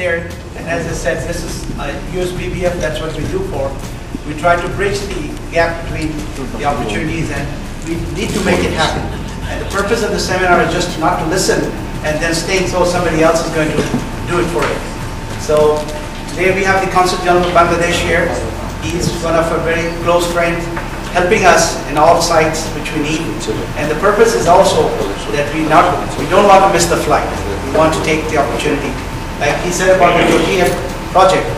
there, and as I said, this is USBBF, that's what we do for. We try to bridge the gap between the opportunities, and we need to make it happen. And the purpose of the seminar is just not to listen and then stay so somebody else is going to do it for you. So today we have the Consul General of Bangladesh here. He's one of our very close friends, helping us in all sites which we need. And the purpose is also that we don't want to miss the flight. We want to take the opportunity. Like he said about the UTF project,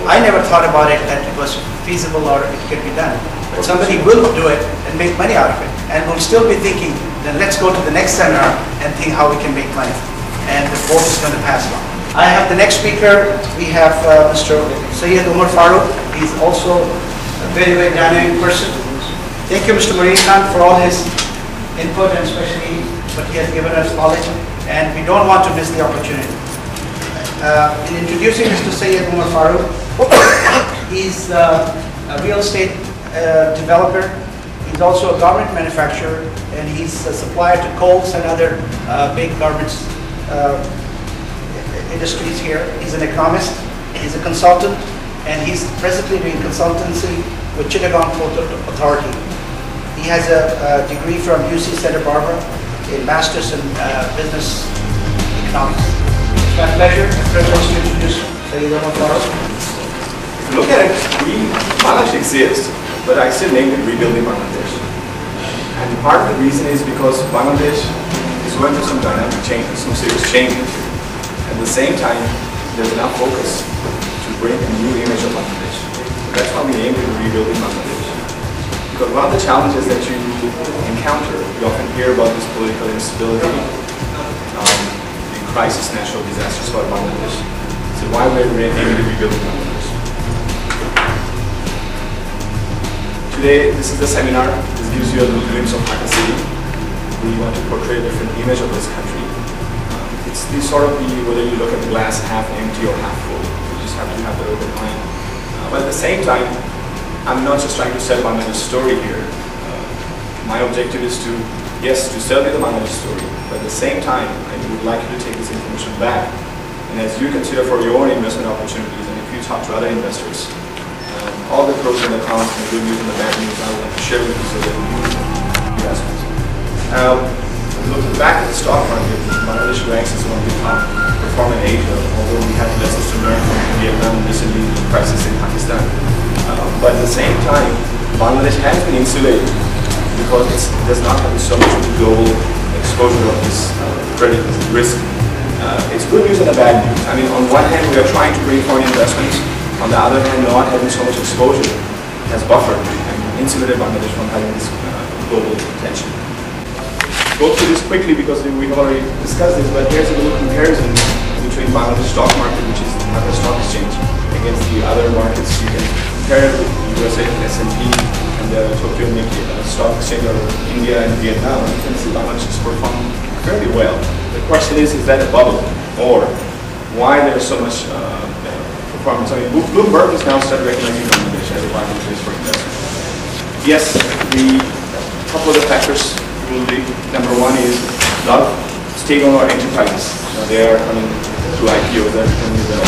I never thought about it that it was feasible or it can be done. But somebody will do it and make money out of it. And we'll still be thinking, then let's go to the next seminar and think how we can make money. And the boat is going to pass on. I have the next speaker. We have Mr. Sayyid Umar Farooq. He's also a very, very dynamic person. Thank you, Mr. Marine Khan, for all his input and especially what he has given us knowledge. And we don't want to miss the opportunity. In introducing Mr. Sayyid Umar Farooq, he's a real estate developer. He's also a garment manufacturer, and he's a supplier to Kohl's and other big garments industries here. He's an economist, he's a consultant, and he's presently doing consultancy with Chittagong Port Authority. He has a degree from UC Santa Barbara in Masters in Business Economics. It's my pleasure and privilege to introduce Sayyid Umar Farooq. If you look at it, Bangladesh exists, but I still name it Rebuilding Bangladesh. And part of the reason is because Bangladesh is going through some dynamic changes, some serious changes. At the same time, there's enough focus to bring a new image of Bangladesh. That's why we aim at Rebuilding Bangladesh. Because one of the challenges that you encounter, you often hear about this political instability, the crisis, natural disasters for Bangladesh. So why we're aiming at Rebuilding Bangladesh. Today, this is the seminar. This gives you a little glimpse of Dhaka City. We want to portray a different image of this country. It's the sort of whether you look at the glass half empty or half full. You just have to have that open mind. But at the same time, I'm not just trying to sell Bangladesh story here. My objective is to sell you the Bangladesh story. But at the same time, I would like you to take this information back. And as you consider for your own investment opportunities, and if you talk to other investors, all the pros and the cons, the good news and the bad news, I would like to share with you so that you investments. Looking back at the stock market, Bangladesh ranks as one of the top performing in Asia, although we have lessons to learn from Vietnam and recently the crisis in Pakistan. But at the same time, Bangladesh has been insulated because it does not have so much of the global exposure of this credit risk. It's good news and a bad news. I mean, on one hand, we are trying to bring foreign investments. On the other hand, not having so much exposure has buffered and insulated Bangladesh from having this global tension. Go through this quickly because we've already discussed this, but here's a little comparison between Bangladesh stock market, which is the stock exchange, against the other markets. You can compare it with USA, S&P, and the Tokyo Nikkei stock exchange of India and Vietnam. You can see Bangladesh is performing fairly well. The question is that a bubble, or why there's so much performance? I mean, Bloomberg has now started recognizing Bangladesh as a market place for investment. Yes, the couple of the factors will be, number one is a lot of state-owned enterprises. They are coming through IPOs, they're becoming the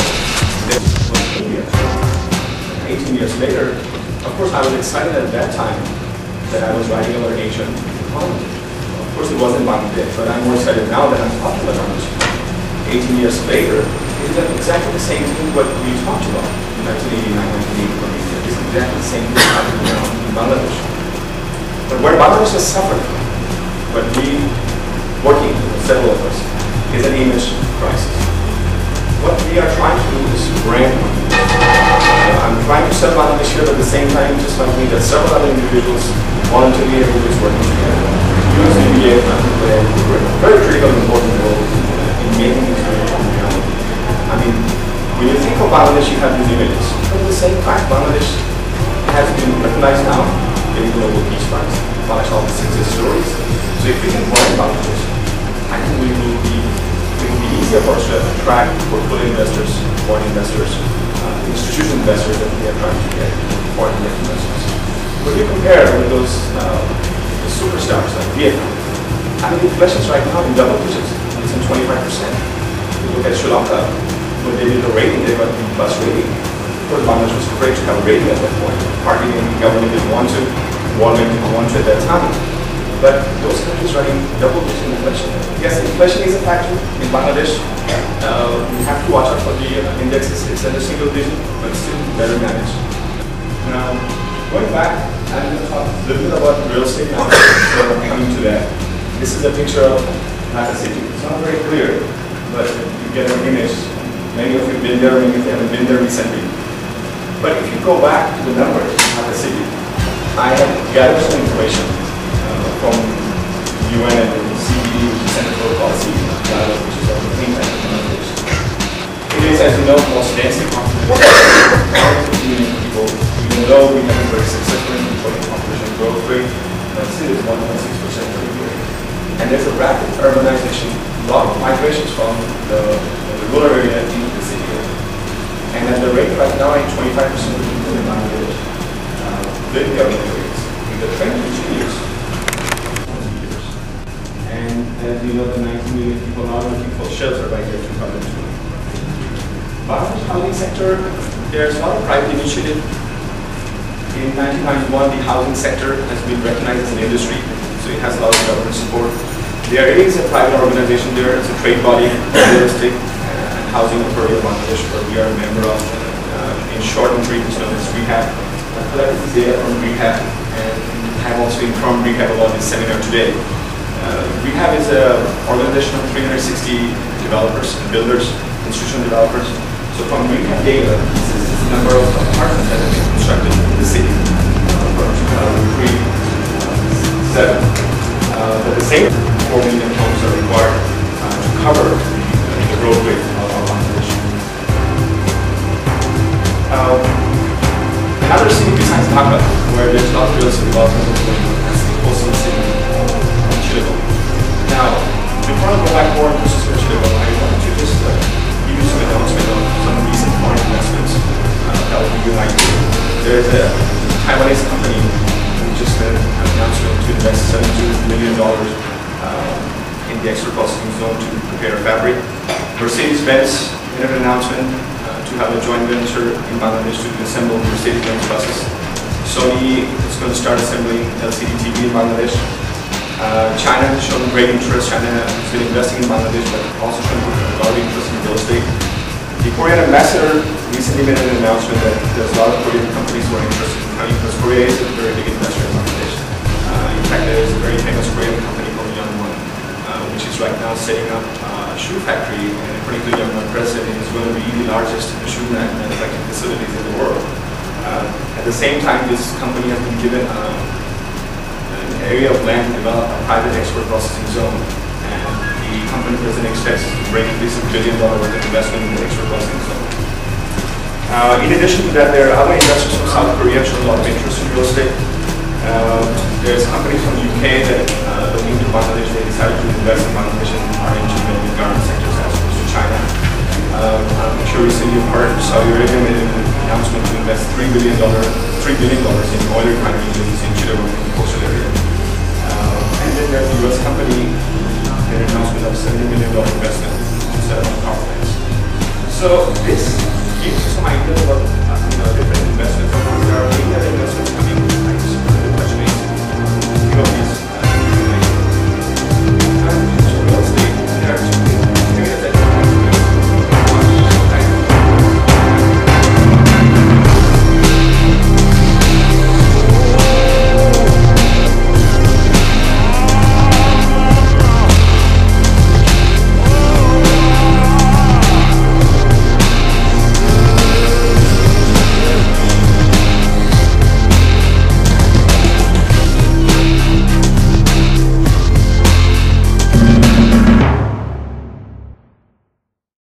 18 years later, of course I was excited at that time that I was writing about Asian economy. Of course it wasn't Bangladesh, but I'm more excited now that I'm talking about Bangladesh. 18 years later, it's exactly the same thing what we talked about in 1989, 1980. It's exactly the same thing happening now in Bangladesh. But where Bangladesh has suffered, but we working, several of us, is an image crisis. What we are trying to do is brand Bangladesh. I'm trying to sell Bangladesh here, but at the same time, just like me, that several other individuals, voluntarily, everybody's working together. USBBF, I think, play a very critical and important role in making this reality. I mean, when you think of Bangladesh, you have these images. But at the same time, Bangladesh has been recognized now in global peace prize. Bangladesh all the success stories. So if we can learn about this, I think it will be easier for us to attract portfolio investors, foreign investors, institutional investors that we are trying to get, foreign investors. When you compare with those the superstars like Vietnam, I mean, inflation's right now in double digits. It's in 25%. You look at Sri Lanka, when they did the rating, they got the plus rating. Of course, Bangladesh was afraid to have a rating at that point. Hardly any government didn't want to, World Bank didn't want to at that time. But those countries running double-digit inflation. Yes, inflation is a factor in Bangladesh. We have to watch out for the indexes. It's at a single digit, but still better managed. Now, going back, I'm going to talk a little bit about real estate now. So coming to that, this is a picture of Dhaka city. It's not very clear, but you get an image. Many of you have been there, many of you haven't been there recently. But if you go back to the numbers in Dhaka city, I have gathered some information from UN and the CBD, which is Center for Policy Dialogue, which is on the think tank in Bangladesh. It is, as you know, most densely populated people, even though we have been very successful in controlling population growth rate, but still is 1.6% per year. And there's a rapid urbanization, a lot of migrations from the rural area into the city area. And at the rate right now, 25% of people in Bangladesh live in the urban areas. If the trend continues, and as you know, the 19 million people are looking for shelter by year 2020. Bangladesh housing sector, there's a lot of private initiative. In 1991, the housing sector has been recognized as an industry, so it has a lot of government support. There is a private organization there, it's a trade body, real estate and housing authority of Bangladesh, where we are a member of. In short and brief, it's known as Rehab. I collected this data from Rehab, and have also informed Rehab about this seminar today. Rehab is an organization of 360 developers and builders, institutional developers. So from Rehab data, this is the number of apartments that have been constructed in the city from 2003 7. But the same 4 million homes are required to cover the growth rate of our population. Another city besides Dhaka, where there's a lot of real estate development going on, is the coastal city of Chile. Now, before I go back more into Chile, I want to just give you some announcement on some recent foreign investments that will be united. There's a Taiwanese company who just made an announcement to invest $72 million in the extra processing zone to prepare fabric. Mercedes-Benz made an announcement to have a joint venture in Bangladesh to assemble Mercedes-Benz buses. Sony is going to start assembling LCD TV in Bangladesh. China has shown great interest. China has been investing in Bangladesh, but also shown a lot of interest in real estate. The Korean ambassador recently made an announcement that there's a lot of Korean companies who are interested in coming because Korea is a very big investor in Bangladesh. In fact, there is a very famous Korean company called Youngwon, which is right now setting up a shoe factory, and according to the Youngwon president, it is going to be the largest shoe manufacturing facilities in the world. At the same time, this company has been given an area of land to develop a private export processing zone, and the company president expects to bring at least $1 billion worth of investment in the export processing zone. In addition to that, there are other investors from South Korea showing a lot of interest in real estate. There's companies from the UK that looking to Bangladesh, they decided to invest in Bangladesh and are interested in the garment sectors as opposed to China. I'm sure recently you've heard Saudi Arabia made an announcement to invest $3 billion in oil refinery units in Chile in the coastal area. And then there's a US company made an announcement of $70 million investment to set up power plants. So this gives you some idea about different